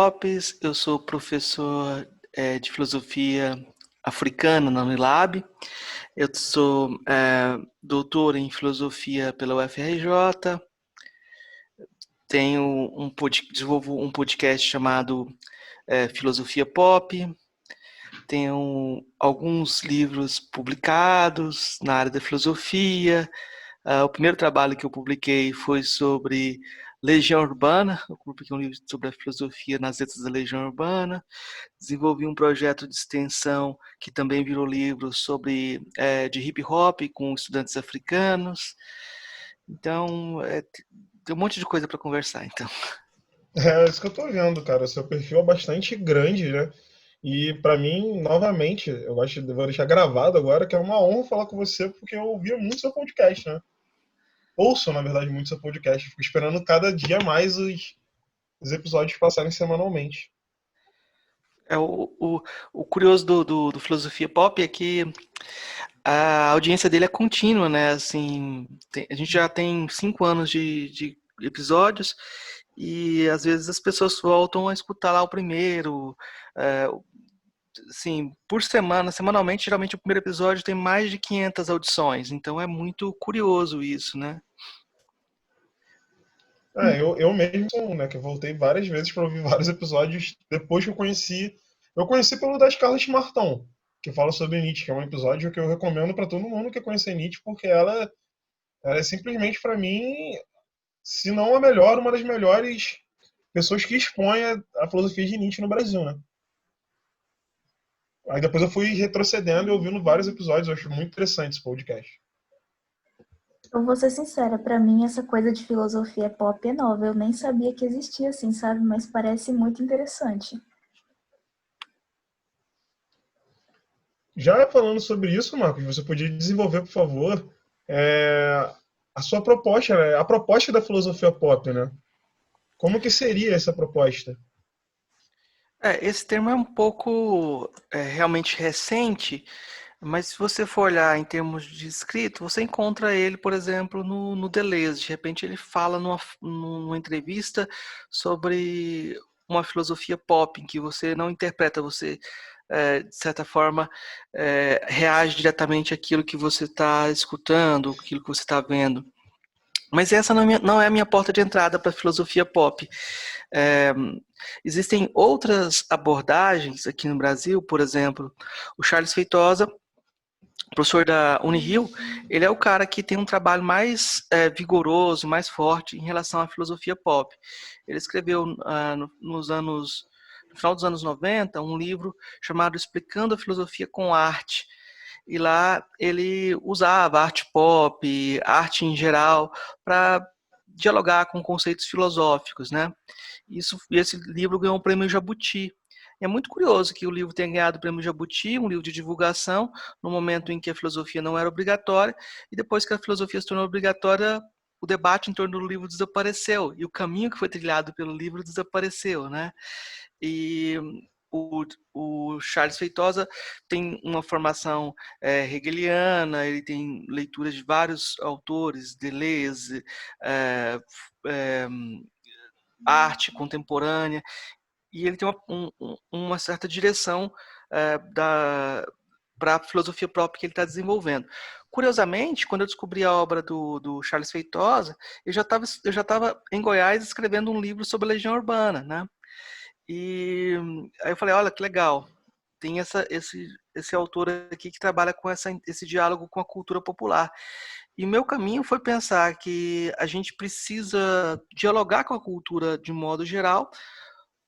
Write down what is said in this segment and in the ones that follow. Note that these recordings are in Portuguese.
Lopes, eu sou professor de filosofia africana na Unilab. Eu sou doutor em filosofia pela UFRJ. Desenvolvo um podcast chamado Filosofia Pop. Tenho alguns livros publicados na área da filosofia. O primeiro trabalho que eu publiquei foi sobre Legião Urbana. Eu publiquei um livro sobre a filosofia nas letras da Legião Urbana. Desenvolvi um projeto de extensão que também virou livro sobre de hip hop com estudantes africanos. Então, tem um monte de coisa para conversar, então. É isso que eu tô vendo, cara. Seu perfil é bastante grande, né? E pra mim, novamente, vou deixar gravado agora que é uma honra falar com você, porque eu ouvia muito seu podcast, né? Ouço, na verdade, muito seu podcast. Fico esperando cada dia mais os episódios passarem semanalmente. O curioso do Filosofia Pop é que a audiência dele é contínua, né? Assim, a gente já tem 5 anos de episódios e às vezes as pessoas voltam a escutar lá o primeiro. Assim, por semana, semanalmente, geralmente o primeiro episódio tem mais de 500 audições, então é muito curioso isso, né? Eu mesmo sou um, né? Que eu voltei várias vezes para ouvir vários episódios depois que eu conheci. Eu conheci pelo da Scarlett Marton, que fala sobre Nietzsche, que é um episódio que eu recomendo para todo mundo que conhecer Nietzsche, porque ela é simplesmente, para mim, se não a melhor, uma das melhores pessoas que expõe a filosofia de Nietzsche no Brasil, né? Aí depois eu fui retrocedendo e ouvindo vários episódios, eu acho muito interessante esse podcast. Eu vou ser sincera, pra mim essa coisa de filosofia pop é nova. Eu nem sabia que existia assim, sabe? Mas parece muito interessante. Já falando sobre isso, Marcos, você podia desenvolver, por favor, a sua proposta, né? A proposta da filosofia pop, né? Como que seria essa proposta? Esse termo é um pouco realmente recente, mas se você for olhar em termos de escrito, você encontra ele, por exemplo, no Deleuze. De repente ele fala numa entrevista sobre uma filosofia pop, em que você não interpreta, você, de certa forma, reage diretamente àquilo que você está escutando, àquilo que você está vendo. Mas essa não é a minha porta de entrada para a filosofia pop. É, existem outras abordagens aqui no Brasil, por exemplo, o Charles Feitosa, professor da Unirio, ele é o cara que tem um trabalho mais vigoroso, mais forte em relação à filosofia pop. Ele escreveu no final dos anos 90 um livro chamado Explicando a Filosofia com Arte. E lá ele usava arte pop, arte em geral, para dialogar com conceitos filosóficos, né? Esse livro ganhou o prêmio Jabuti. E é muito curioso que o livro tenha ganhado o prêmio Jabuti, um livro de divulgação, no momento em que a filosofia não era obrigatória, e depois que a filosofia se tornou obrigatória, o debate em torno do livro desapareceu, e o caminho que foi trilhado pelo livro desapareceu, né? E o Charles Feitosa tem uma formação hegeliana, ele tem leituras de vários autores, Deleuze, é, arte contemporânea, e ele tem uma certa direção para a filosofia própria que ele está desenvolvendo. Curiosamente, quando eu descobri a obra do Charles Feitosa, eu já estava em Goiás escrevendo um livro sobre a Legião Urbana, né? E aí eu falei, olha que legal, tem esse autor aqui que trabalha com esse diálogo com a cultura popular. E o meu caminho foi pensar que a gente precisa dialogar com a cultura de modo geral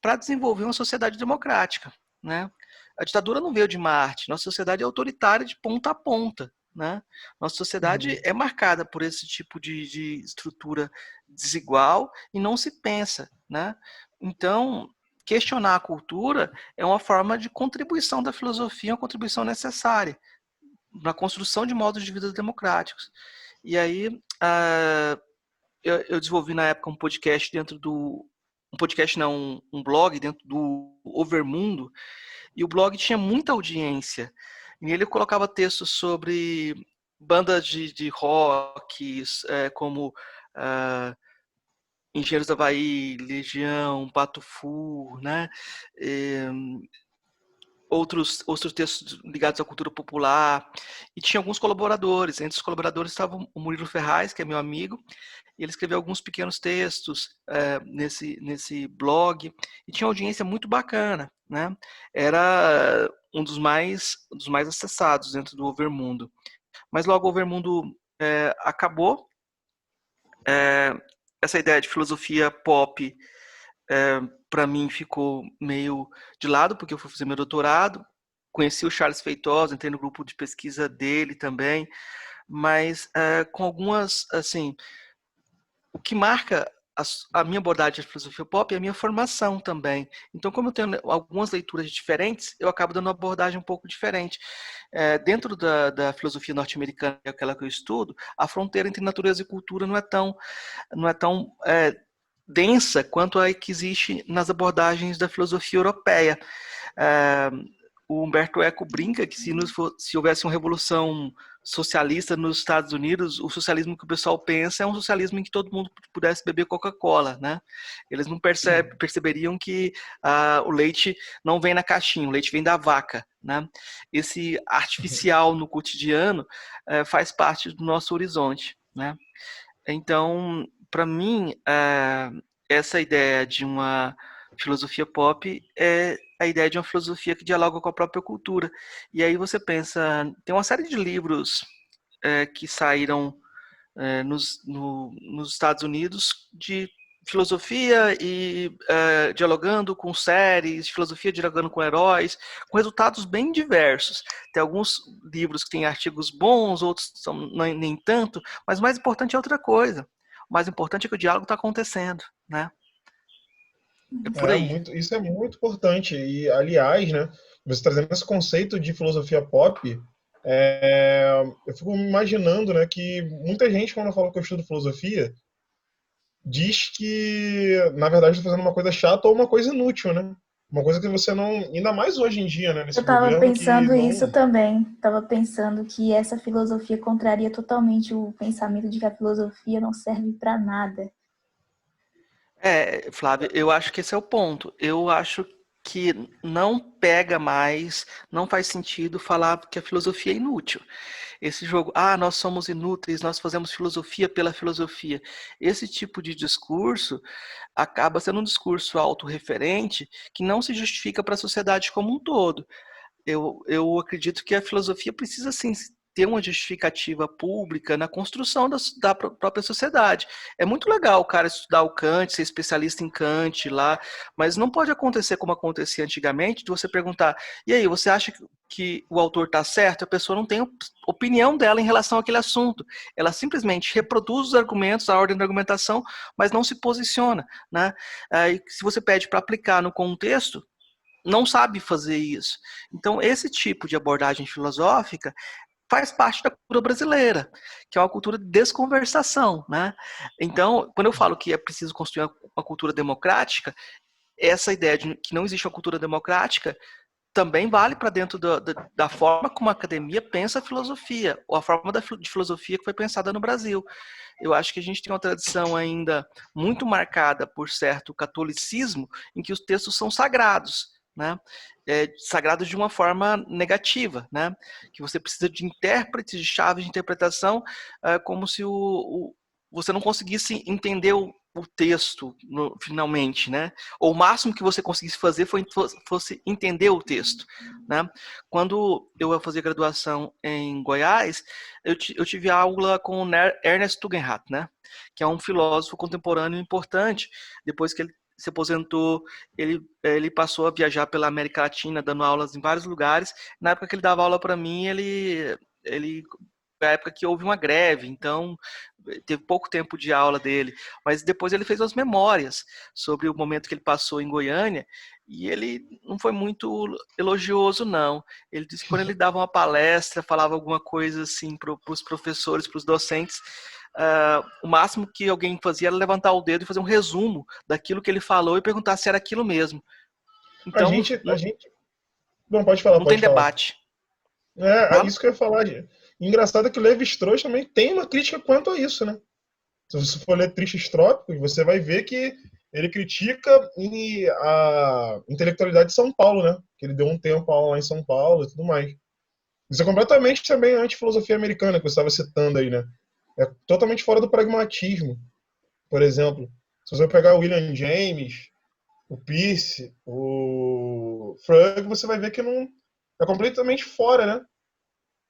para desenvolver uma sociedade democrática, né? A ditadura não veio de Marte, nossa sociedade é autoritária de ponta a ponta, né? Nossa sociedade é marcada por esse tipo de estrutura desigual e não se pensa, né? Então, questionar a cultura é uma forma de contribuição da filosofia, uma contribuição necessária na construção de modos de vida democráticos. E aí, eu desenvolvi na época um podcast um podcast não, um blog dentro do Overmundo, e o blog tinha muita audiência. E ele colocava textos sobre bandas de rock, como Engenheiros do Havaí, Legião, Pato Fu, né? Eh, outros textos ligados à cultura popular, e tinha alguns colaboradores. Entre os colaboradores estava o Murilo Ferraz, que é meu amigo, e ele escreveu alguns pequenos textos nesse blog, e tinha uma audiência muito bacana, né? Era um dos mais acessados dentro do Overmundo. Mas logo o Overmundo acabou. Essa ideia de filosofia pop, para mim, ficou meio de lado, porque eu fui fazer meu doutorado. Conheci o Charles Feitosa, entrei no grupo de pesquisa dele também, mas com algumas, assim, o que marca a minha abordagem de filosofia pop é a minha formação também. Então, como eu tenho algumas leituras diferentes, eu acabo dando uma abordagem um pouco diferente. Dentro da filosofia norte-americana, que é aquela que eu estudo, a fronteira entre natureza e cultura não é tão densa quanto a que existe nas abordagens da filosofia europeia. É, o Humberto Eco brinca que se houvesse uma revolução socialista nos Estados Unidos, o socialismo que o pessoal pensa é um socialismo em que todo mundo pudesse beber Coca-Cola, né? Eles não perceberiam que o leite não vem na caixinha, o leite vem da vaca, né? Esse artificial no cotidiano faz parte do nosso horizonte, né? Então, para mim, essa ideia de uma filosofia pop é a ideia de uma filosofia que dialoga com a própria cultura. E aí você pensa, tem uma série de livros que saíram nos Estados Unidos de filosofia e dialogando com séries, filosofia dialogando com heróis, com resultados bem diversos. Tem alguns livros que têm artigos bons, outros são nem tanto, mas o mais importante é outra coisa. O mais importante é que o diálogo está acontecendo, né? É por aí. Isso é muito importante. E, aliás, né, você trazendo esse conceito de filosofia pop, eu fico imaginando, né, que muita gente, quando fala que eu estudo filosofia, diz que, na verdade, está fazendo uma coisa chata ou uma coisa inútil, né? Uma coisa que você não. Ainda mais hoje em dia, né, nesse Eu tava governo que pensando não. isso também. Tava pensando que essa filosofia contraria totalmente o pensamento de que a filosofia não serve para nada. Flávio, eu acho que esse é o ponto. Eu acho que não pega mais, não faz sentido falar que a filosofia é inútil. Esse jogo, nós somos inúteis, nós fazemos filosofia pela filosofia. Esse tipo de discurso acaba sendo um discurso autorreferente que não se justifica para a sociedade como um todo. Eu acredito que a filosofia precisa sim ter uma justificativa pública na construção da própria sociedade. É muito legal o cara estudar o Kant, ser especialista em Kant lá, mas não pode acontecer como acontecia antigamente, de você perguntar, e aí, você acha que o autor está certo? A pessoa não tem opinião dela em relação àquele assunto. Ela simplesmente reproduz os argumentos, a ordem da argumentação, mas não se posiciona, né? Aí, se você pede para aplicar no contexto, não sabe fazer isso. Então, esse tipo de abordagem filosófica faz parte da cultura brasileira, que é uma cultura de desconversação, né? Então, quando eu falo que é preciso construir uma cultura democrática, essa ideia de que não existe uma cultura democrática também vale para dentro da forma como a academia pensa a filosofia, ou a forma de filosofia que foi pensada no Brasil. Eu acho que a gente tem uma tradição ainda muito marcada por certo catolicismo, em que os textos são sagrados, né? Sagrados de uma forma negativa, né? Que você precisa de intérpretes, de chaves de interpretação, como se você não conseguisse entender o texto finalmente, né? Ou o máximo que você conseguisse fazer fosse entender o texto, né? Quando eu fazia graduação em Goiás, eu tive aula com Ernest Tugendhat, né? Que é um filósofo contemporâneo importante. Depois que ele se aposentou, ele passou a viajar pela América Latina, dando aulas em vários lugares. Na época que ele dava aula para mim, ele foi a época que houve uma greve, então teve pouco tempo de aula dele, mas depois ele fez umas memórias sobre o momento que ele passou em Goiânia, e ele não foi muito elogioso, não. Ele disse que quando ele dava uma palestra, falava alguma coisa assim para os professores, para os docentes, o máximo que alguém fazia era levantar o dedo e fazer um resumo daquilo que ele falou e perguntar se era aquilo mesmo. A Então, gente. A gente. Não, pode falar, não tem pode falar. debate. É Fala? isso que eu ia falar. Engraçado é que o Levi Strauss também tem uma crítica quanto a isso, né? Se você for ler Tristes Trópicos, você vai ver que ele critica a intelectualidade de São Paulo, né? Que ele deu um tempo aula lá em São Paulo e tudo mais. Isso é completamente também anti-filosofia americana, que você estava citando aí, né? É totalmente fora do pragmatismo. Por exemplo, se você pegar o William James, o Peirce, o Frege, você vai ver que não é completamente fora, né?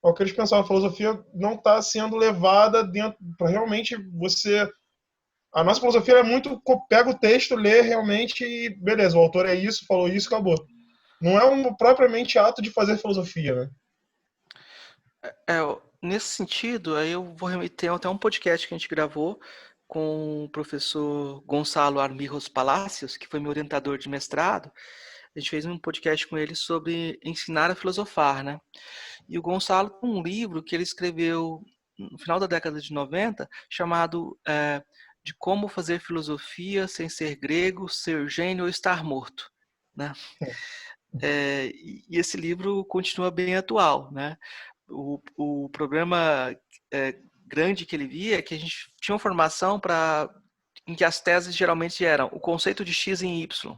É o que eles pensavam, a filosofia não está sendo levada dentro para realmente você. A nossa filosofia é muito pega o texto, lê realmente e beleza, o autor é isso, falou isso, acabou. Não é um propriamente ato de fazer filosofia, né? Nesse sentido, aí eu vou remeter até um podcast que a gente gravou com o professor Gonçalo Armijos Palacios, que foi meu orientador de mestrado. A gente fez um podcast com ele sobre ensinar a filosofar, né? E o Gonçalo tem um livro que ele escreveu no final da década de 90, chamado De Como Fazer Filosofia Sem Ser Grego, Ser Gênio ou Estar Morto, né? E esse livro continua bem atual, né? O problema grande que ele via é que a gente tinha uma formação em que as teses geralmente eram o conceito de X em Y,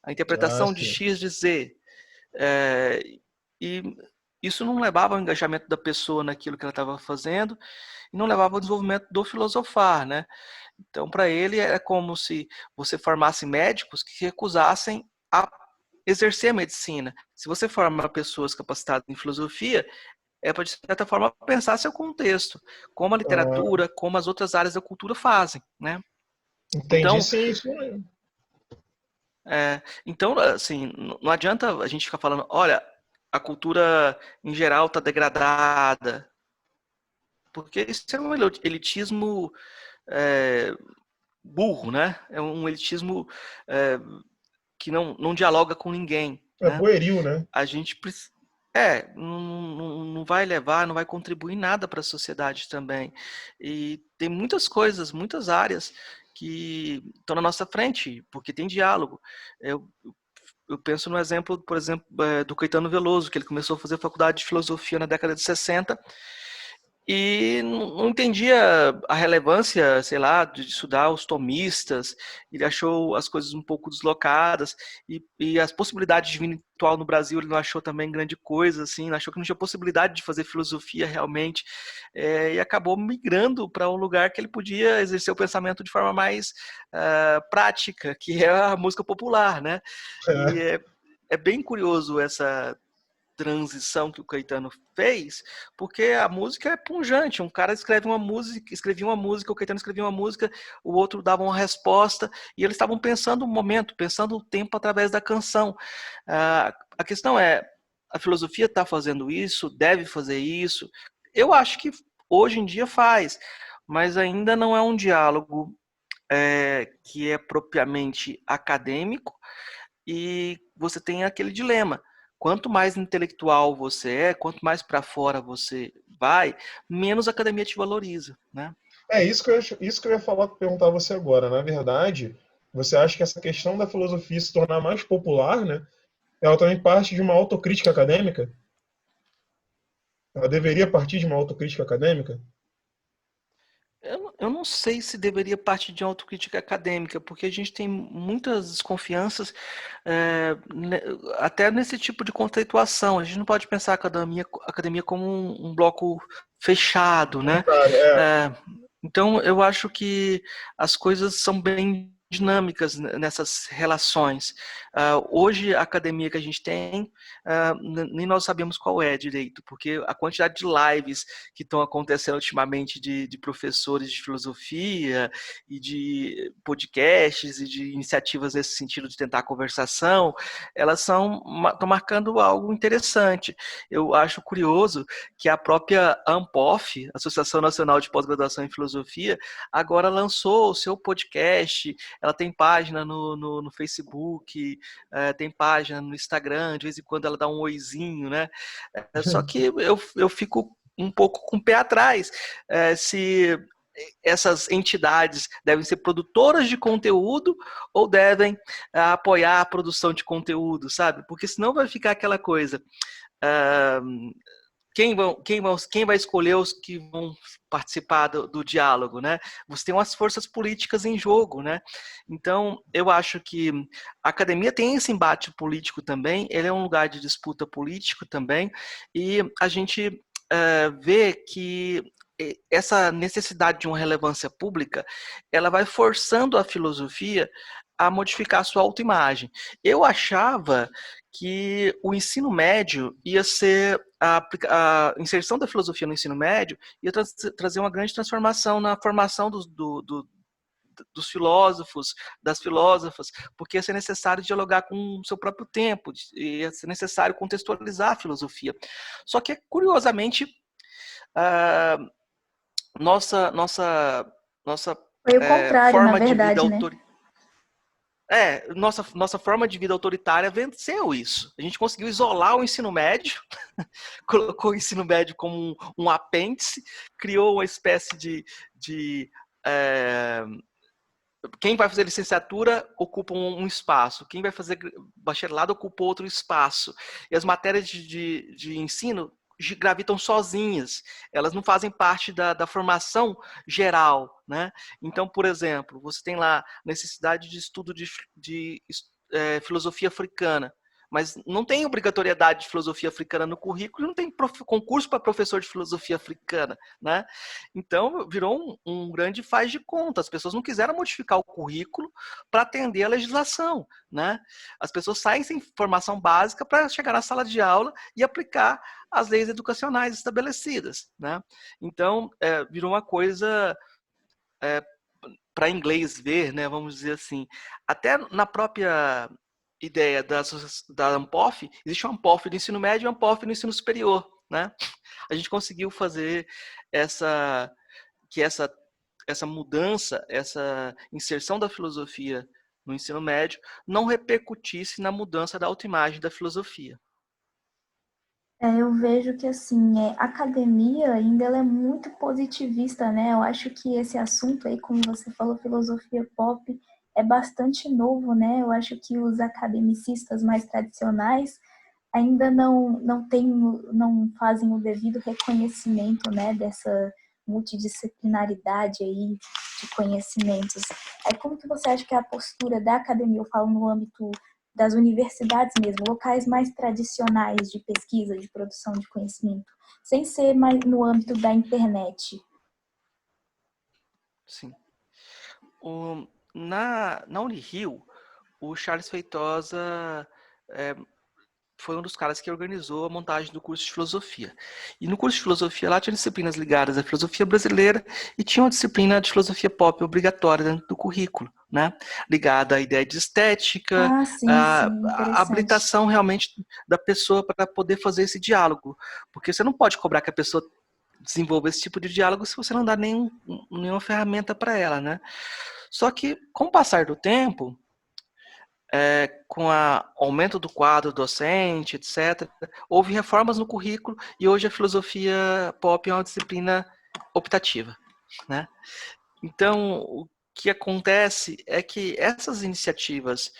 a Ah, interpretação de sim. X de Z. E isso não levava ao engajamento da pessoa naquilo que ela estava fazendo e não levava ao desenvolvimento do filosofar, né? Então, para ele, era como se você formasse médicos que se recusassem a exercer a medicina. Se você forma pessoas capacitadas em filosofia, é para, de certa forma, pensar seu contexto, como a Ah, literatura, como as outras áreas da cultura fazem, né? entendi, Então, sim, isso mesmo. então, assim, não adianta a gente ficar falando, olha, a cultura em geral está degradada, porque isso é um elitismo é, burro, né? É um elitismo é, que não dialoga com ninguém, É né? pueril, né? A gente não vai levar, não vai contribuir nada para a sociedade também. E tem muitas coisas, muitas áreas que estão na nossa frente, porque tem diálogo. Eu, eu penso no exemplo, por exemplo, do Caetano Veloso, que ele começou a fazer faculdade de filosofia na década de 60 e não entendia a relevância, sei lá, de estudar os tomistas. Ele achou as coisas um pouco deslocadas e as possibilidades de vida intelectual no Brasil ele não achou também grande coisa, assim, achou que não tinha possibilidade de fazer filosofia realmente, e acabou migrando para um lugar que ele podia exercer o pensamento de forma mais prática, que é a música popular, né? E É. é bem curioso essa transição que o Caetano fez, porque a música é punjante. Um cara escrevia uma música, o Caetano escrevia uma música, o outro dava uma resposta, e eles estavam pensando o momento, pensando o tempo através da canção. A questão é, a filosofia está fazendo isso, deve fazer isso. Eu acho que hoje em dia faz, mas ainda não é um diálogo que é propriamente acadêmico, e você tem aquele dilema. Quanto mais intelectual você é, quanto mais para fora você vai, menos a academia te valoriza, né? É isso que eu ia falar, perguntar a você agora. Na verdade, você acha que essa questão da filosofia se tornar mais popular, né? Ela também parte de uma autocrítica acadêmica? Ela deveria partir de uma autocrítica acadêmica? Eu não sei se deveria partir de autocrítica acadêmica, porque a gente tem muitas desconfianças, até nesse tipo de conceituação. A gente não pode pensar a academia como um bloco fechado, né? Contrário, é. É, então, eu acho que as coisas são bem dinâmicas nessas relações. Hoje, a academia que a gente tem, nem nós sabemos qual é direito, porque a quantidade de lives que estão acontecendo ultimamente de professores de filosofia e de podcasts e de iniciativas nesse sentido de tentar a conversação, elas estão marcando algo interessante. Eu acho curioso que a própria ANPOF, Associação Nacional de Pós-Graduação em Filosofia, agora lançou o seu podcast. Ela tem página no Facebook, tem página no Instagram, de vez em quando ela dá um oizinho, né? Só que eu fico um pouco com o pé atrás, se essas entidades devem ser produtoras de conteúdo ou devem apoiar a produção de conteúdo, sabe? Porque senão vai ficar aquela coisa. quem vai escolher os que vão participar do diálogo, né? Você tem umas forças políticas em jogo, né? Então, eu acho que a academia tem esse embate político também, ele é um lugar de disputa político também, e a gente vê que essa necessidade de uma relevância pública, ela vai forçando a filosofia a modificar a sua autoimagem. Eu achava que o ensino médio ia ser a inserção da filosofia no ensino médio ia trazer uma grande transformação na formação dos filósofos, das filósofas, porque ia ser necessário dialogar com o seu próprio tempo, ia ser necessário contextualizar a filosofia. Só que, curiosamente, a nossa Foi o contrário, na forma de vida verdade, né? nossa forma de vida autoritária venceu isso. A gente conseguiu isolar o ensino médio, colocou o ensino médio como um apêndice, criou uma espécie de quem vai fazer licenciatura ocupa um espaço, quem vai fazer bacharelado ocupa outro espaço. E as matérias de ensino gravitam sozinhas, elas não fazem parte da formação geral, né? Então, por exemplo, você tem lá necessidade de estudo de filosofia africana, mas não tem obrigatoriedade de filosofia africana no currículo, não tem concurso para professor de filosofia africana, né? Então, virou um grande faz de conta. As pessoas não quiseram modificar o currículo para atender a legislação, né? As pessoas saem sem formação básica para chegar na sala de aula e aplicar as leis educacionais estabelecidas, né? Então, virou uma coisa para inglês ver, né? Vamos dizer assim. Até na própria ideia da ANPOF, existe uma ANPOF do ensino médio e uma ANPOF do ensino superior, né? A gente conseguiu fazer essa mudança, essa inserção da filosofia no ensino médio não repercutisse na mudança da autoimagem da filosofia. Eu vejo que, assim, a academia ainda ela é muito positivista, né? Eu acho que esse assunto aí, como você falou, filosofia pop, é bastante novo, né? Eu acho que os academicistas mais tradicionais ainda não fazem o devido reconhecimento, né, dessa multidisciplinaridade aí de conhecimentos. Como que você acha que é a postura da academia, eu falo no âmbito das universidades mesmo, locais mais tradicionais de pesquisa, de produção de conhecimento, sem ser mais no âmbito da internet? Sim. Na Unirio, o Charles Feitosa foi um dos caras que organizou a montagem do curso de filosofia. E no curso de filosofia lá tinha disciplinas ligadas à filosofia brasileira e tinha uma disciplina de filosofia pop obrigatória dentro do currículo, né? Ligada à ideia de estética, Ah, sim, sim, a interessante. habilitação realmente da pessoa para poder fazer esse diálogo. Porque você não pode cobrar que a pessoa desenvolva esse tipo de diálogo se você não dá nenhuma ferramenta para ela, né? Só que, com o passar do tempo, com o aumento do quadro docente, etc., houve reformas no currículo e hoje a filosofia pop é uma disciplina optativa, né? Então, o que acontece é que essas iniciativas,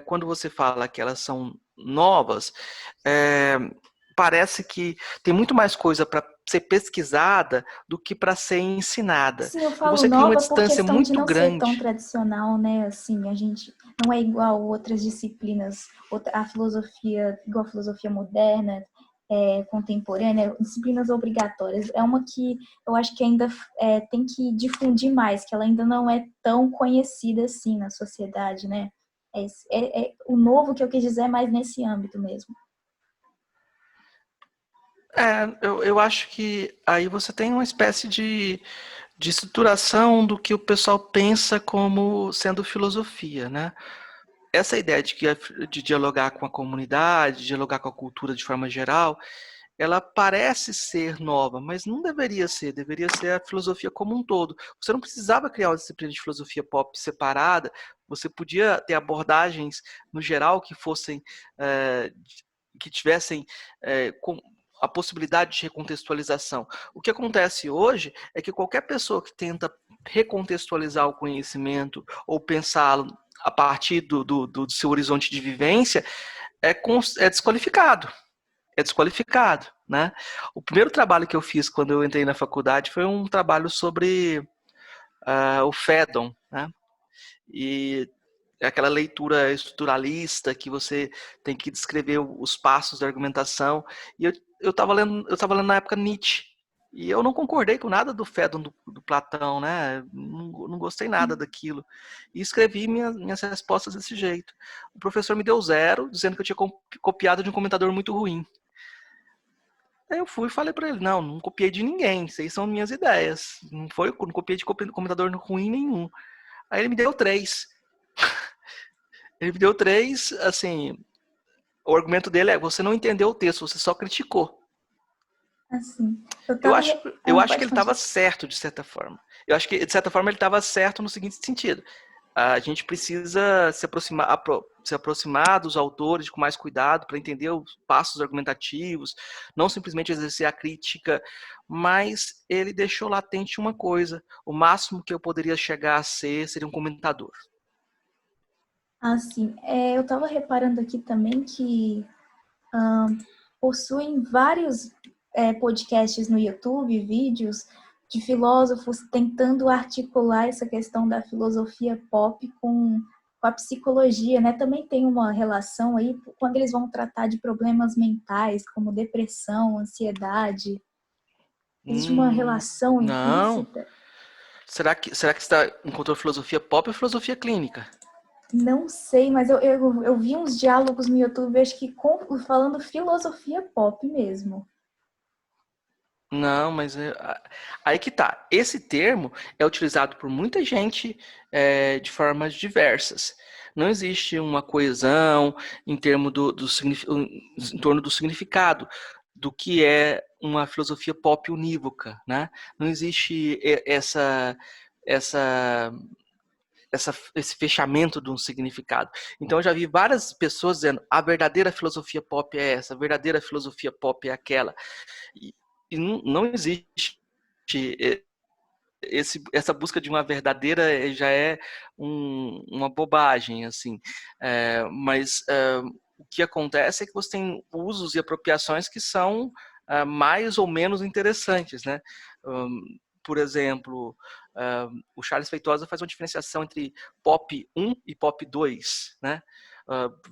quando você fala que elas são novas, parece que tem muito mais coisa para ser pesquisada do que para ser ensinada. Sim, eu E falo você cria uma nova por distância questão de muito não ser tão grande. tradicional, né? Assim, a gente não é igual outras disciplinas, a filosofia, igual a filosofia moderna, contemporânea, disciplinas obrigatórias. É uma que eu acho que ainda tem que difundir mais, que ela ainda não é tão conhecida assim na sociedade, né? O novo que eu quis dizer é mais nesse âmbito mesmo. Eu acho que aí você tem uma espécie de estruturação do que o pessoal pensa como sendo filosofia, né? Essa ideia de dialogar com a comunidade, dialogar com a cultura de forma geral, ela parece ser nova, mas não deveria ser a filosofia como um todo. Você não precisava criar uma disciplina de filosofia pop separada, você podia ter abordagens no geral que fossem, que tivessem a possibilidade de recontextualização. O que acontece hoje é que qualquer pessoa que tenta recontextualizar o conhecimento ou pensá-lo a partir do seu horizonte de vivência é desqualificado. é desqualificado, né? O primeiro trabalho que eu fiz quando eu entrei na faculdade foi um trabalho sobre o Phaedon, né? E é aquela leitura estruturalista que você tem que descrever os passos da argumentação. E eu estava lendo na época Nietzsche. E eu não concordei com nada do Phaedon do Platão, né? Não gostei nada daquilo. E escrevi minhas respostas desse jeito. O professor me deu 0, dizendo que eu tinha copiado de um comentador muito ruim. Aí eu fui e falei para ele, não copiei de ninguém, isso aí são minhas ideias. Não copiei de comentador ruim nenhum. Aí ele me deu 3. Ele me deu 3, assim, o argumento dele é, você não entendeu o texto, você só criticou. Assim, Eu acho que pode ele estava continuar. certo, de certa forma. Eu acho que, de certa forma, ele estava certo no seguinte sentido. A gente precisa se aproximar dos autores com mais cuidado para entender os passos argumentativos, não simplesmente exercer a crítica, mas ele deixou latente uma coisa. O máximo que eu poderia chegar a ser seria um comentador. Assim, eu estava reparando aqui também que possuem vários podcasts no YouTube, vídeos de filósofos tentando articular essa questão da filosofia pop com a psicologia, né? Também tem uma relação aí quando eles vão tratar de problemas mentais, como depressão, ansiedade. Existe uma relação Não. implícita? Será que você encontrou filosofia pop ou filosofia clínica? Não sei, mas eu vi uns diálogos no YouTube, acho que falando filosofia pop mesmo. Não, mas aí que tá. Esse termo é utilizado por muita gente de formas diversas. Não existe uma coesão em torno do significado do que é uma filosofia pop unívoca, né? Não existe esse fechamento de um significado. Então eu já vi várias pessoas dizendo a verdadeira filosofia pop é essa, a verdadeira filosofia pop é aquela. E não existe essa busca de uma verdadeira já é uma bobagem, assim. Mas o que acontece é que você tem usos e apropriações que são mais ou menos interessantes, né? Por exemplo, o Charles Feitosa faz uma diferenciação entre pop 1 e pop 2, né?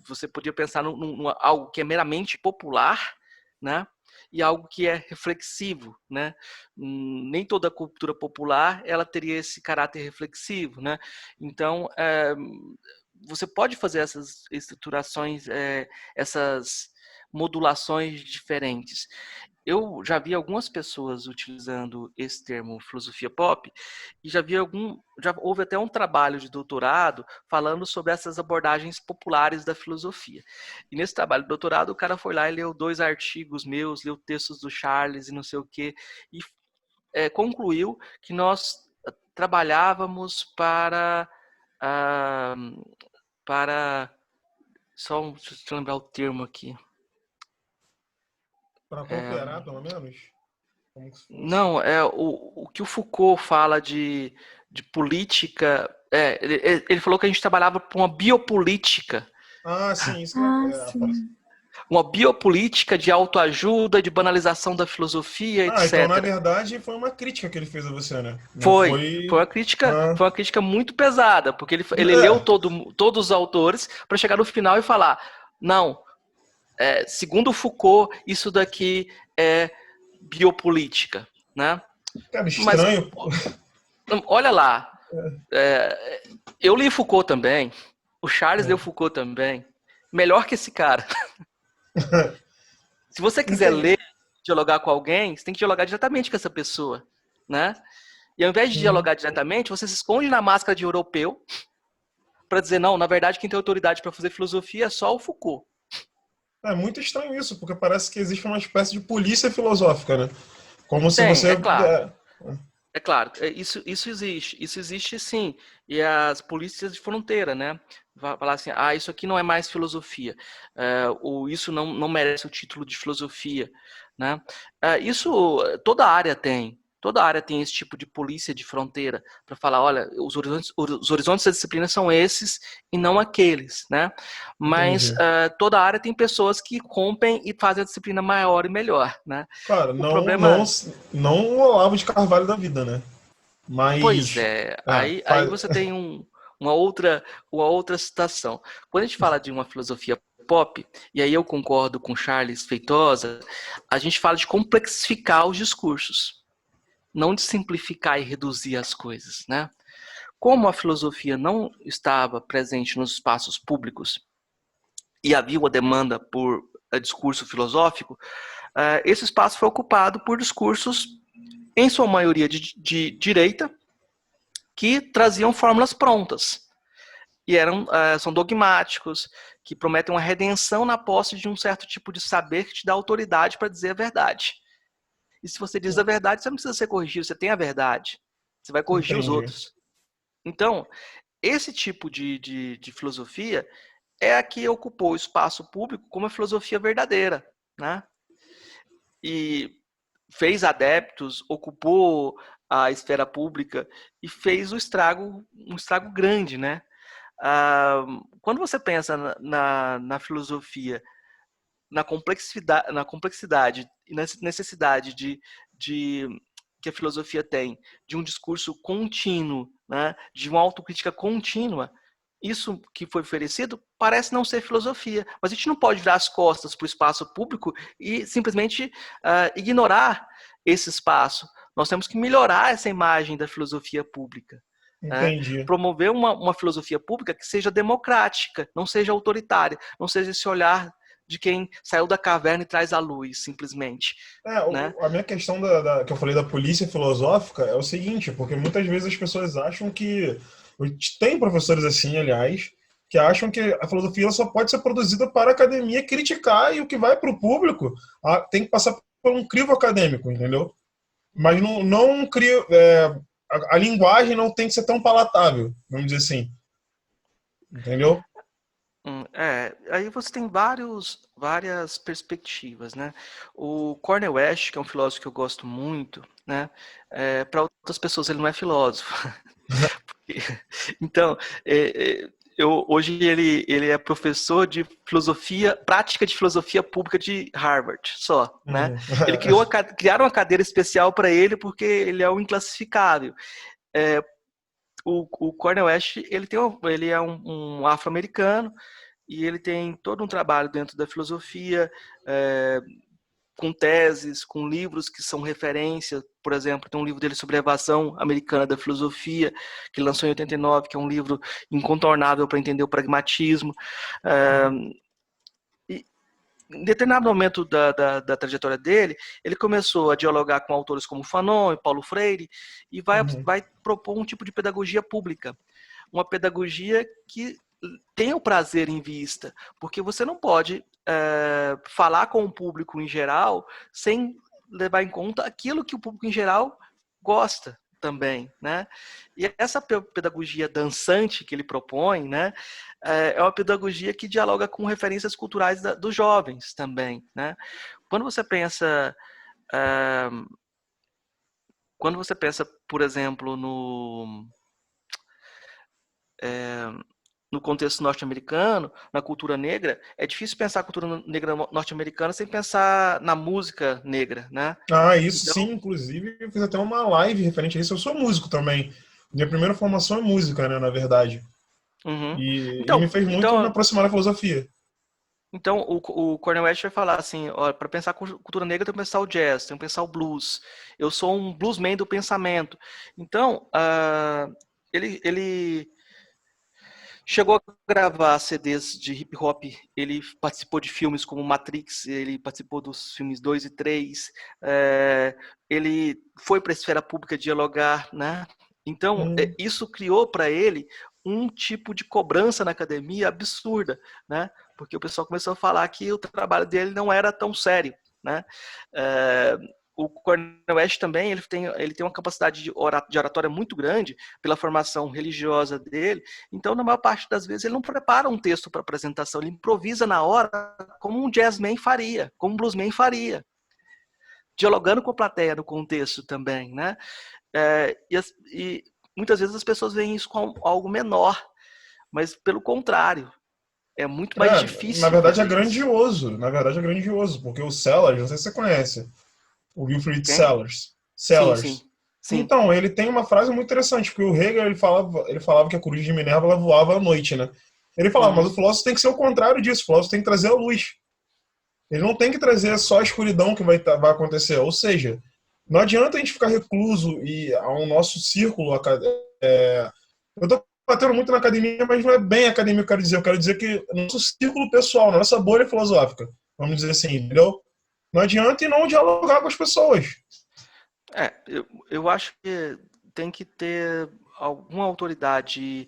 Você podia pensar em algo que é meramente popular, né? E algo que é reflexivo, né? Nem toda cultura popular ela teria esse caráter reflexivo, né? Então, você pode fazer essas estruturações, essas modulações diferentes. Eu já vi algumas pessoas utilizando esse termo filosofia pop e já houve até um trabalho de doutorado falando sobre essas abordagens populares da filosofia. E nesse trabalho de doutorado o cara foi lá e leu 2 artigos meus, leu textos do Charles e não sei o quê, e concluiu que nós trabalhávamos para deixa eu lembrar o termo aqui. Para cooperar, pelo menos? Como que se fosse? Não, o que o Foucault fala de política. Ele falou que a gente trabalhava por uma biopolítica. Sim, isso Sim. Uma biopolítica de autoajuda, de banalização da filosofia, Então, na etc. verdade, foi uma crítica que ele fez a você, né? Não Foi foi. uma crítica muito pesada, porque ele leu todos os autores para chegar no final e falar: não, segundo Foucault, isso daqui é biopolítica, né? Cara, Mas estranho. olha lá, eu li Foucault também, o Charles leu Foucault também, melhor que esse cara. Se você quiser Entendi. ler, dialogar com alguém, você tem que dialogar diretamente com essa pessoa, né? E ao invés de dialogar diretamente, você se esconde na máscara de europeu para dizer, não, na verdade quem tem autoridade para fazer filosofia é só o Foucault. É muito estranho isso, porque parece que existe uma espécie de polícia filosófica, né? Como se Tem, você. é claro. É claro, isso existe sim. E as polícias de fronteira, né? Falar assim, isso aqui não é mais filosofia, ou isso não merece o título de filosofia, né? Isso toda área tem. Toda área tem esse tipo de polícia de fronteira para falar, olha, os horizontes da disciplina são esses e não aqueles, né? Mas Entendi. toda área tem pessoas que rompem e fazem a disciplina maior e melhor, né? Cara, O não, não, problema, não o Olavo de Carvalho da vida, né? pois Mas. é, É, aí você tem uma outra situação. Quando a gente fala de uma filosofia pop, e aí eu concordo com Charles Feitosa, a gente fala de complexificar os discursos, não de simplificar e reduzir as coisas, né? Como a filosofia não estava presente nos espaços públicos e havia uma demanda por discurso filosófico, esse espaço foi ocupado por discursos, em sua maioria de direita, que traziam fórmulas prontas e são dogmáticos, que prometem uma redenção na posse de um certo tipo de saber que te dá autoridade para dizer a verdade. E se você diz a verdade, você não precisa ser corrigido, você tem a verdade. Você vai corrigir os entendi. outros. Então, esse tipo de filosofia é a que ocupou o espaço público como a filosofia verdadeira, né? E fez adeptos, ocupou a esfera pública e fez um estrago grande, né? Quando você pensa na filosofia, na complexidade e na necessidade de que a filosofia tem de um discurso contínuo, né, de uma autocrítica contínua, isso que foi oferecido parece não ser filosofia, mas a gente não pode virar as costas para o espaço público e simplesmente ignorar esse espaço. Nós temos que melhorar essa imagem da filosofia pública. Entendi. Promover uma filosofia pública que seja democrática, não seja autoritária, não seja esse olhar de quem saiu da caverna e traz a luz, simplesmente, né? A minha questão que eu falei da polícia filosófica é o seguinte, porque muitas vezes as pessoas acham que. Tem professores assim, aliás, que acham que a filosofia ela só pode ser produzida para a academia criticar e o que vai para o público tem que passar por um crivo acadêmico, entendeu? Mas não cria. A linguagem não tem que ser tão palatável, vamos dizer assim, entendeu? Aí você tem várias perspectivas, né? O Cornel West, que é um filósofo que eu gosto muito, né? Para outras pessoas ele não é filósofo. Então, hoje ele é professor de filosofia, prática de filosofia pública de Harvard, só, né? Uhum. Ele criaram uma cadeira especial para ele porque ele é um inclassificável. O Cornel West, ele é um afro-americano e ele tem todo um trabalho dentro da filosofia, com teses, com livros que são referência. Por exemplo, tem um livro dele sobre a evasão americana da filosofia, que ele lançou em 89, que é um livro incontornável para entender o pragmatismo. E em determinado momento da trajetória dele, ele começou a dialogar com autores como Fanon e Paulo Freire e Uhum. vai propor um tipo de pedagogia pública. Uma pedagogia que tenha o prazer em vista, porque você não pode falar com o público em geral sem levar em conta aquilo que o público em geral gosta também, né? E essa pedagogia dançante que ele propõe, né, é uma pedagogia que dialoga com referências culturais dos jovens também, né? Quando você pensa, por exemplo, no contexto norte-americano, na cultura negra, é difícil pensar a cultura negra norte-americana sem pensar na música negra, né? Isso Então, sim, inclusive eu fiz até uma live referente a isso. Eu sou músico também. Minha primeira formação é música, né, na verdade. uhum. E me então, fez muito me então, aproximar da filosofia. então o Cornel West vai falar assim, para pensar a cultura negra tem que pensar o jazz, tem que pensar o blues. Eu sou um bluesman do pensamento. Então, ele chegou a gravar CDs de hip hop, ele participou de filmes como Matrix, ele participou dos filmes 2 e 3, ele foi para a esfera pública dialogar, né? Então, Hum, isso criou para ele um tipo de cobrança na academia absurda, né? Porque o pessoal começou a falar que o trabalho dele não era tão sério, né? O Cornel West também ele tem uma capacidade de oratória muito grande pela formação religiosa dele. Então, na maior parte das vezes, ele não prepara um texto para apresentação, ele improvisa na hora como um jazzman faria, como um bluesman faria. dialogando com a plateia no contexto também, né? E muitas vezes as pessoas veem isso como algo menor, mas pelo contrário, é muito mais Na difícil verdade é fazer isso. grandioso. Na verdade é grandioso, porque o Sellers, não sei se você conhece, o Wilfrid Quem? Sellers. Sim, sim, Sellers. sim. Então, ele tem uma frase muito interessante, porque o Hegel ele falava que a coruja de Minerva ela voava à noite, né? Ele falava, mas Uhum. o filósofo tem que ser o contrário disso, o filósofo tem que trazer a luz. Ele não tem que trazer só a escuridão que vai acontecer. Ou seja, não adianta a gente ficar recluso e ao nosso círculo. Eu estou batendo muito na academia, mas não é bem academia que eu quero dizer. Eu quero dizer que nosso círculo pessoal, nossa bolha filosófica, vamos dizer assim, entendeu? Não adianta e não dialogar com as pessoas. Eu acho que tem que ter alguma autoridade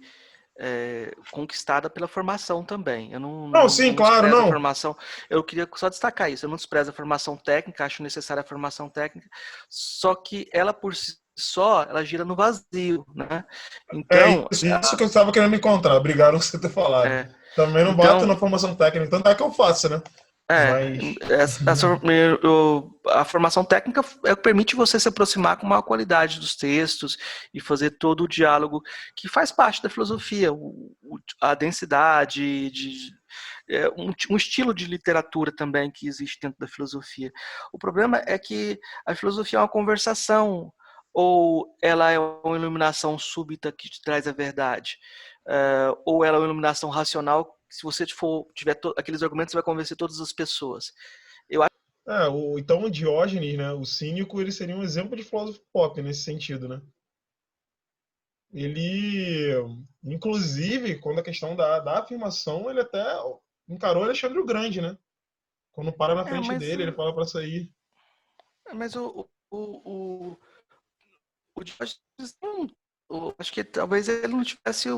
conquistada pela formação também. Eu Não, sim, não claro, desprezo a não. formação. Eu queria só destacar isso. Eu não desprezo a formação técnica, acho necessária a formação técnica, só que ela por si só, ela gira no vazio, né? É Então, isso que eu estava querendo encontrar. Obrigado por você ter falado. é, Também não bato então na formação técnica, tanto é que eu faço, né? É, Mas. a formação técnica é o que permite você se aproximar com maior qualidade dos textos e fazer todo o diálogo que faz parte da filosofia, a densidade, um estilo de literatura também que existe dentro da filosofia. O problema é que a filosofia é uma conversação ou ela é uma iluminação súbita que te traz a verdade, ou ela é uma iluminação racional se você tiver aqueles argumentos, você vai convencer todas as pessoas. Então o Diógenes, né, o cínico, ele seria um exemplo de filósofo pop nesse sentido, né? Ele, inclusive, quando a questão da afirmação, ele até encarou Alexandre o Grande, né? Quando para na É, frente mas, dele, ele fala para sair. mas o Diógenes, acho que talvez ele não tivesse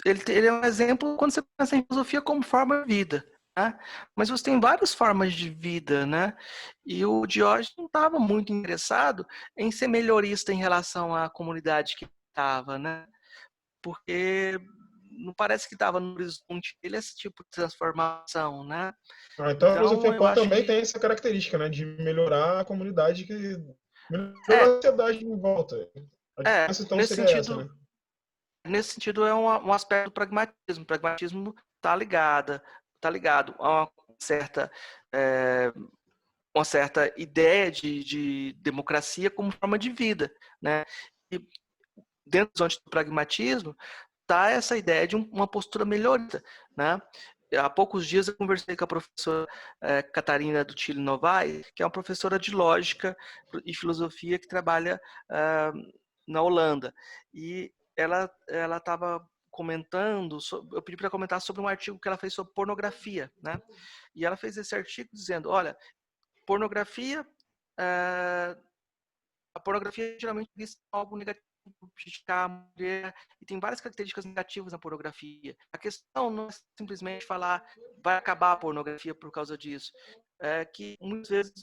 ele é um exemplo quando você pensa em filosofia como forma de vida, né? Mas você tem várias formas de vida, né? E o Diógenes não estava muito interessado em ser melhorista em relação à comunidade que estava, né? Porque não parece que estava no horizonte dele esse tipo de transformação, né? Então a Então filosofia eu pop acho também que tem essa característica, né, de melhorar a comunidade, melhorar é, a sociedade em volta. A diferença então seria essa, né? nesse sentido é um aspecto do pragmatismo. O pragmatismo tá ligado a certa é, uma certa ideia de democracia como forma de vida, né? E dentro do horizonte do pragmatismo está essa ideia de uma postura melhorista, né? Há poucos dias eu conversei com a professora Catarina do Chile Novaes, que é uma professora de lógica e filosofia que trabalha na Holanda. E ela estava comentando, eu pedi para comentar sobre um artigo que ela fez sobre pornografia, né? E ela fez esse artigo dizendo, olha, pornografia a pornografia é geralmente vista como algo negativo, criticar a mulher, e tem várias características negativas na pornografia. A questão não é simplesmente falar vai acabar a pornografia por causa disso. É que muitas vezes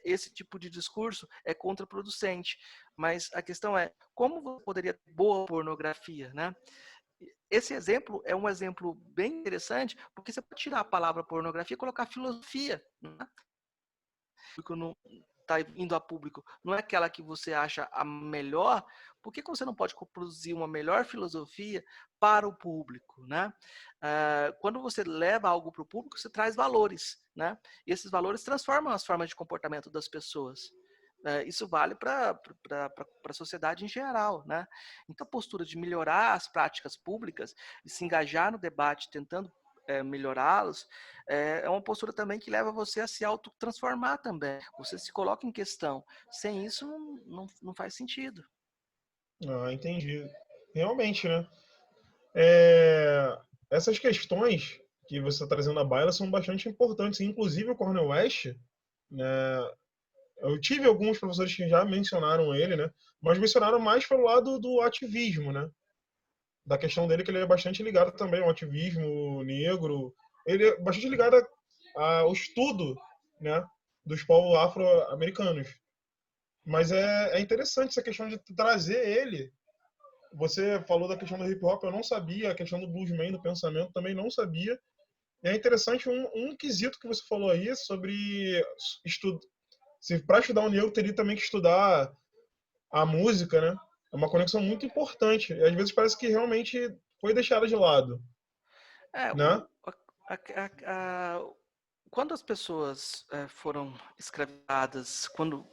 esse tipo de discurso é contraproducente, mas a questão é como você poderia ter boa pornografia, né? Esse exemplo é um exemplo bem interessante, porque você pode tirar a palavra pornografia e colocar filosofia, né? Não está indo a público, não é aquela que você acha a melhor, por que você não pode produzir uma melhor filosofia para o público, né? Quando você leva algo para o público, você traz valores, né? E esses valores transformam as formas de comportamento das pessoas. Isso vale para a sociedade em geral, né? Então, a postura de melhorar as práticas públicas, de se engajar no debate, tentando melhorá-los, é uma postura também que leva você a se autotransformar também. Você se coloca em questão. Sem isso, não faz sentido. Ah, entendi. Realmente, né? Essas questões que você está trazendo à baila são bastante importantes. Inclusive o Cornel West, né? Eu tive alguns professores que já mencionaram ele, né? Mas mencionaram mais pelo lado do ativismo, né? Da questão dele que ele é bastante ligado também ao ativismo negro. Ele é bastante ligado ao estudo, né? Dos povos afro-americanos. Mas é interessante essa questão de trazer ele. Você falou da questão do hip hop, eu não sabia. A questão do bluesman, do pensamento, também não sabia. E é interessante um quesito que você falou aí sobre se para estudar o negro teria também que estudar a música, né? É uma conexão muito importante. E às vezes parece que realmente foi deixada de lado, É, né? a- quando as pessoas foram escravizadas, quando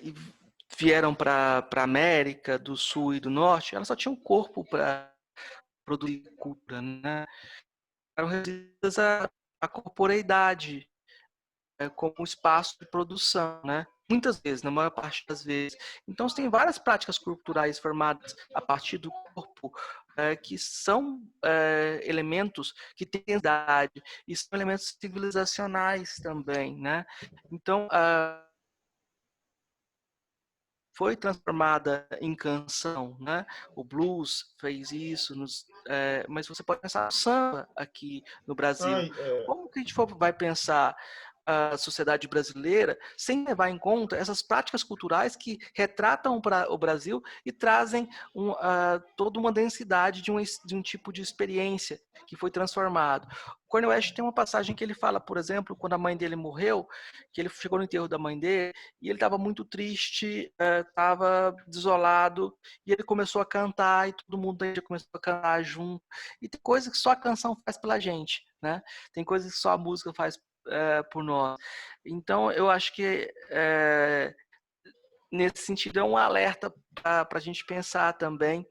e vieram para a América do Sul e do Norte, elas só tinham corpo para produzir cultura, né? Eram reduzidas à corporeidade, como um espaço de produção, né? Muitas vezes, na maior parte das vezes. Então, você tem várias práticas culturais formadas a partir do corpo, que são elementos que têm identidade e são elementos civilizacionais também, né? Então, foi transformada em canção, né? O blues fez isso, mas você pode pensar no samba aqui no Brasil. Ai, é, Como que a gente vai pensar a sociedade brasileira sem levar em conta essas práticas culturais que retratam o Brasil e trazem toda uma densidade de um tipo de experiência que foi transformado. O Cornel West tem uma passagem que ele fala, por exemplo, quando a mãe dele morreu, que ele chegou no enterro da mãe dele e ele estava muito triste, estava desolado, e ele começou a cantar, e todo mundo aí começou a cantar junto. E tem coisas que só a canção faz pela gente, né? Tem coisas que só a música faz por nós. Então, eu acho que nesse sentido é um alerta para a gente pensar também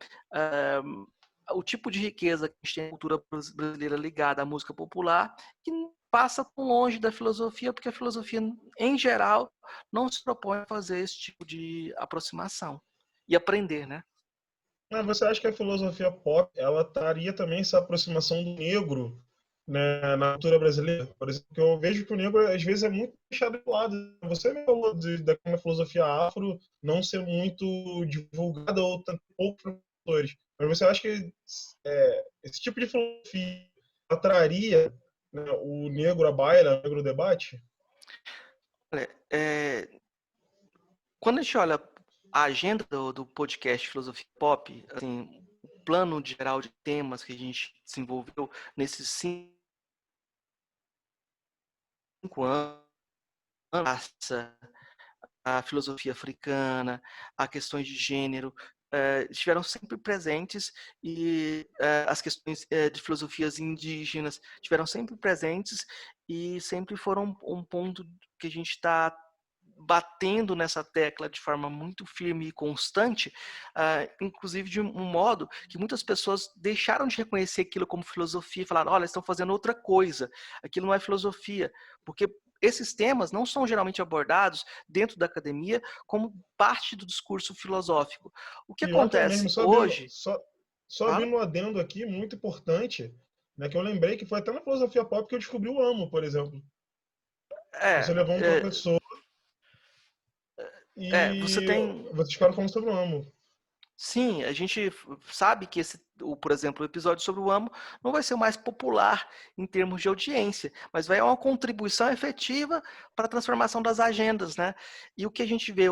o tipo de riqueza que a gente tem na cultura brasileira ligada à música popular, que passa tão longe da filosofia, porque a filosofia, em geral, não se propõe a fazer esse tipo de aproximação e aprender, né? mas você acha que a filosofia pop ela traria também essa aproximação do negro, né, na cultura brasileira? Por exemplo, que eu vejo que o negro às vezes é muito deixado de lado. Você me falou da filosofia afro não ser muito divulgada ou tanto pouco professores. Mas você acha que esse tipo de filosofia atraria, né, o negro à baila, o negro ao debate? Olha, quando a gente olha a agenda do podcast Filosofia Pop, assim, o plano geral de temas que a gente desenvolveu nesses 5 anos, a filosofia africana, a questões de gênero, estiveram sempre presentes e as questões de filosofias indígenas estiveram sempre presentes e sempre foram um ponto que a gente está batendo nessa tecla de forma muito firme e constante, inclusive de um modo que muitas pessoas deixaram de reconhecer aquilo como filosofia e falaram, olha, estão fazendo outra coisa, aquilo não é filosofia, porque esses temas não são geralmente abordados dentro da academia como parte do discurso filosófico. O que Pior que é mesmo, acontece hoje, só fala? abrindo um adendo aqui, muito importante, né, que eu lembrei que foi até na filosofia pop que eu descobri o amo, por exemplo. Você É, levou um é, professor você e tem. vocês ficaram falando sobre o amo. Sim, a gente sabe que por exemplo, o episódio sobre o amo não vai ser o mais popular em termos de audiência, mas vai ser uma contribuição efetiva para a transformação das agendas, né? E o que a gente vê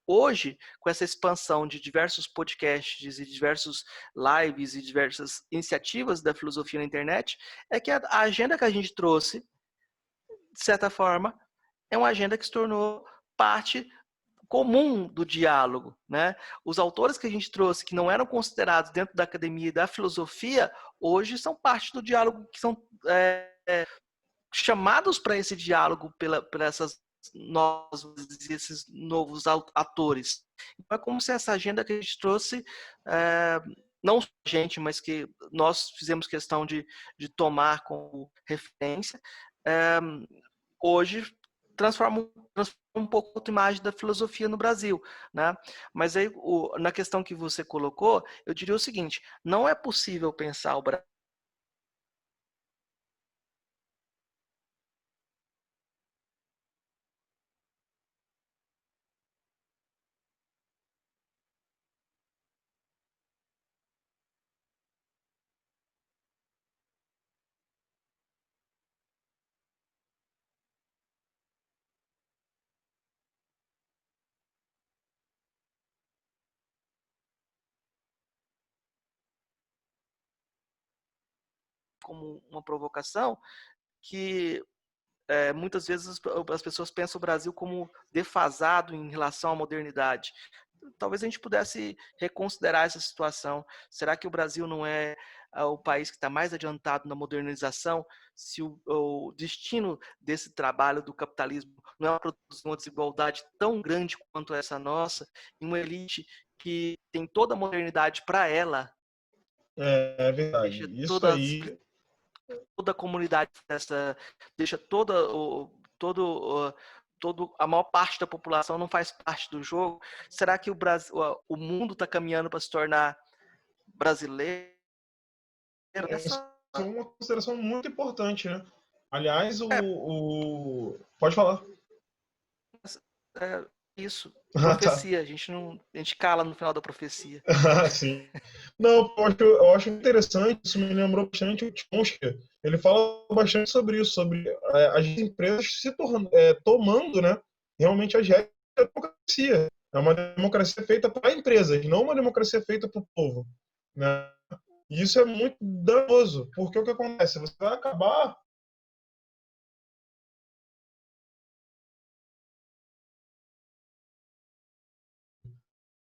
hoje, com essa expansão de diversos podcasts e diversos lives e diversas iniciativas da filosofia na internet, é que a agenda que a gente trouxe, de certa forma, é uma agenda que se tornou parte comum do diálogo, né? Os autores que a gente trouxe que não eram considerados dentro da academia e da filosofia hoje são parte do diálogo, que são chamados para esse diálogo por essas novas esses novos atores. Então é como se essa agenda que a gente trouxe não só a gente, mas que nós fizemos questão de tomar como referência, é, hoje transforma um pouco a imagem da filosofia no Brasil, né? Mas aí, na questão que você colocou, eu diria o seguinte: não é possível pensar o Brasil como uma provocação, que muitas vezes as pessoas pensam o Brasil como defasado em relação à modernidade. Talvez a gente pudesse reconsiderar essa situação. Será que o Brasil não é o país que está mais adiantado na modernização? Se o destino desse trabalho do capitalismo não é produzir uma desigualdade tão grande quanto essa nossa, e uma elite que tem toda a modernidade para ela, É verdade. deixa Isso aí toda a comunidade deixa todo a maior parte da população não faz parte do jogo. Será que o mundo está caminhando para se tornar brasileiro? isso Essa é uma consideração muito importante, né? Aliás, pode falar. é isso, Ah, tá. profecia. A gente cala no final da profecia. Ah, sim. Não, eu acho interessante, isso me lembrou bastante o Chomsky. Ele fala bastante sobre isso, sobre as empresas tomando, né, realmente as regras da democracia. É uma democracia feita para empresas, não uma democracia feita para o povo, né? E isso é muito danoso, porque o que acontece? Você vai acabar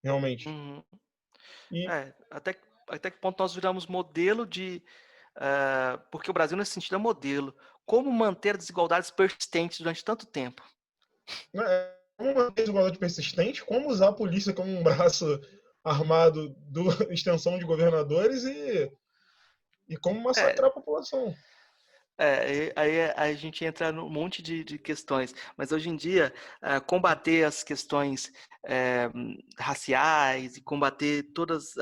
realmente. Uhum. E Até que ponto nós viramos modelo de. Porque o Brasil, nesse sentido, é modelo. Como manter desigualdades persistentes durante tanto tempo? né, como manter a desigualdade persistente, como usar a polícia como um braço armado do extensão de governadores e como É, massacrar a população. aí a gente entra num monte de questões, mas hoje em dia, combater as questões raciais e combater todas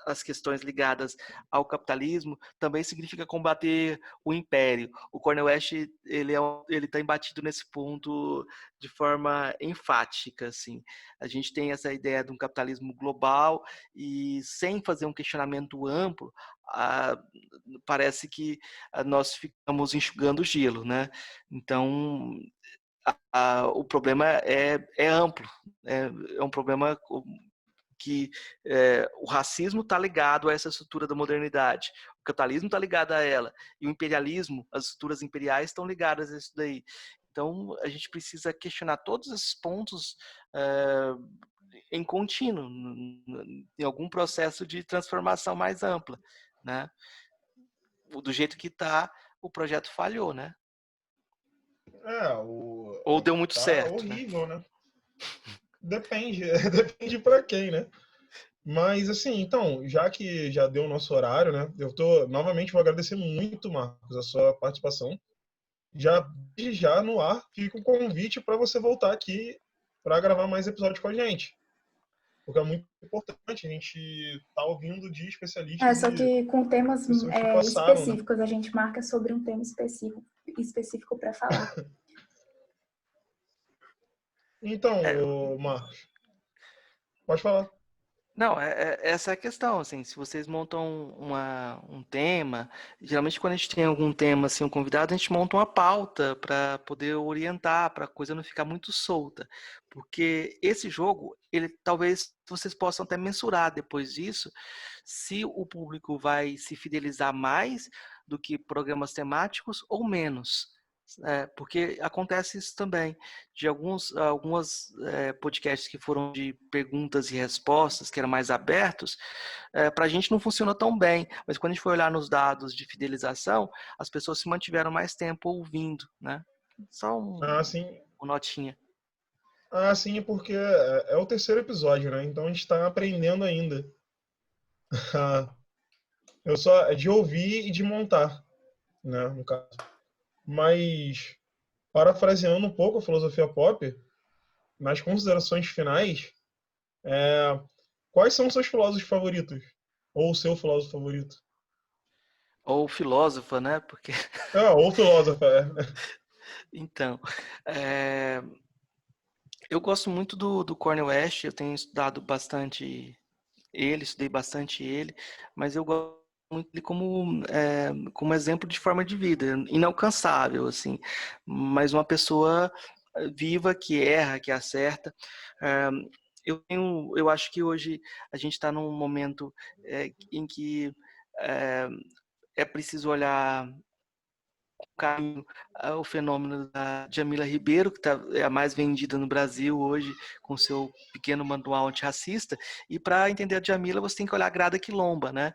as questões ligadas ao capitalismo também significa combater o império. O Cornel West, ele está embatido nesse ponto de forma enfática, assim. A gente tem essa ideia de um capitalismo global e sem fazer um questionamento amplo, ah, parece que nós ficamos enxugando gelo, né? Então, o problema é amplo, é um problema que o racismo está ligado a essa estrutura da modernidade, o capitalismo está ligado a ela, e o imperialismo, as estruturas imperiais estão ligadas a isso daí. Então, a gente precisa questionar todos esses pontos em contínuo, em algum processo de transformação mais ampla, né? Do jeito que está, o projeto falhou, né? Ou deu muito Tá certo, né? horrível, né? Depende, depende para quem, né? Mas assim, então, já que já deu o nosso horário, né? Novamente vou agradecer muito, Marcos, a sua participação. Já no ar fica o convite para você voltar aqui para gravar mais episódios com a gente. Porque é muito importante a gente estar ouvindo de especialistas Só e que com temas pessoas que passaram, né? específicos, a gente marca sobre um tema específico para falar. É, Então, Marcos, pode falar. não, essa é a questão, assim, se vocês montam um tema, geralmente quando a gente tem algum tema, assim, um convidado, a gente monta uma pauta para poder orientar, para a coisa não ficar muito solta, porque esse jogo, ele talvez vocês possam até mensurar depois disso, se o público vai se fidelizar mais do que programas temáticos ou menos. Porque acontece isso também, de algumas podcasts que foram de perguntas e respostas, que eram mais abertos, para a gente não funcionou tão bem, mas quando a gente foi olhar nos dados de fidelização, as pessoas se mantiveram mais tempo ouvindo, né? Só Ah, sim. uma notinha. Ah, sim, porque é o terceiro episódio, né? Então a gente está aprendendo ainda. Eu só é de ouvir e de montar, né? No caso. Mas, parafraseando um pouco a filosofia pop, nas considerações finais, quais são os seus filósofos favoritos? Ou o seu filósofo favorito? Ou filósofa, né? Porque, Ou filósofo, é. então, é, eu gosto muito do Cornel West, eu tenho estudado bastante estudei bastante ele, mas eu gosto muito dele como exemplo de forma de vida, inalcançável, assim, mas uma pessoa viva que erra, que acerta. Eh, eu acho que hoje a gente está num momento em que é preciso olhar caminho o fenômeno da Djamila Ribeiro, que é a mais vendida no Brasil hoje, com seu pequeno manual antirracista, e para entender a Djamila você tem que olhar a Grada Quilomba, né?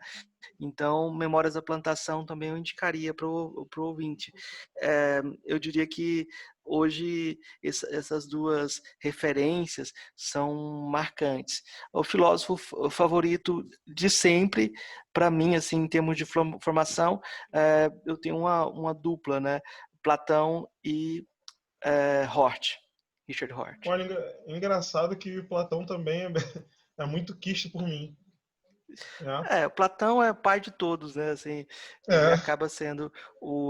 Então, Memórias da Plantação também eu indicaria para o ouvinte. Eu diria que hoje essas duas referências são marcantes. O filósofo favorito de sempre, para mim, assim, em termos de formação, eu tenho uma dupla, né? Platão e Hort, Richard Hort. Olha, engraçado que Platão também é muito quisto por mim. O Platão é pai de todos, né? Assim, ele acaba sendo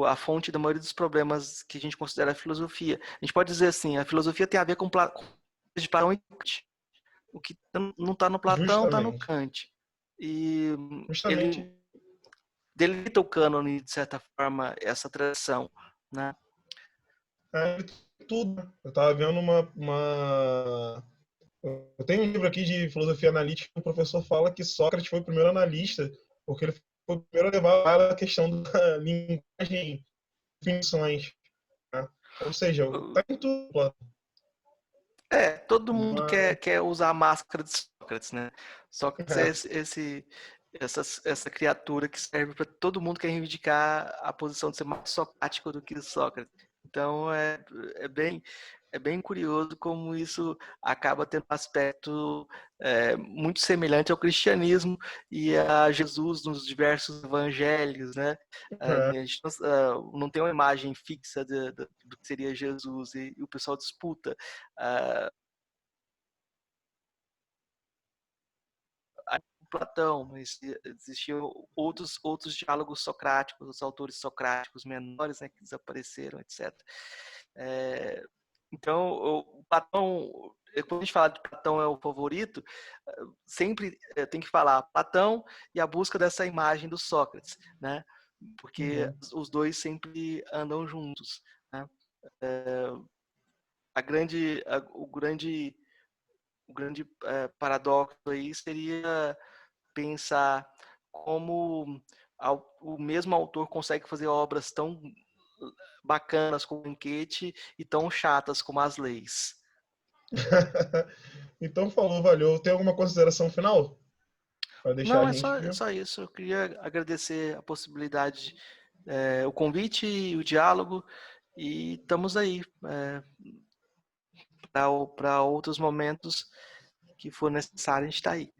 a fonte da maioria dos problemas que a gente considera a filosofia. A gente pode dizer assim, a filosofia tem a ver com de Platão e Kant. O que não está no Platão está no Justamente. Kant. E Justamente. ele deleta o cânone, de certa forma, essa tradição, né? Tudo. Eu estava vendo Eu tenho um livro aqui de filosofia analítica que o professor fala que Sócrates foi o primeiro analista, porque ele foi o primeiro a levar a questão da linguagem, definições. Né? Ou seja, está em tudo. Todo mundo quer usar a máscara de Sócrates, né? Sócrates é essa criatura que serve para todo mundo que quer reivindicar a posição de ser mais socrático do que Sócrates. Então é bem curioso como isso acaba tendo um aspecto muito semelhante ao cristianismo e a Jesus nos diversos evangelhos, né? A gente não tem uma imagem fixa do que seria Jesus e o pessoal disputa Platão, mas existiam outros diálogos socráticos, os autores socráticos menores, né, que desapareceram, etc. Então, o Platão, quando a gente fala de Platão é o favorito, sempre tem que falar Platão e a busca dessa imagem do Sócrates, né? Porque os dois sempre andam juntos, né? O grande paradoxo aí seria pensar como o mesmo autor consegue fazer obras tão bacanas como o Banquete e tão chatas como As Leis. Então falou, valeu. Tem alguma consideração final? Para deixar Não, a gente aqui? só isso. Eu queria agradecer a possibilidade, o convite e o diálogo, e estamos aí para outros momentos que for necessário, a gente está aí.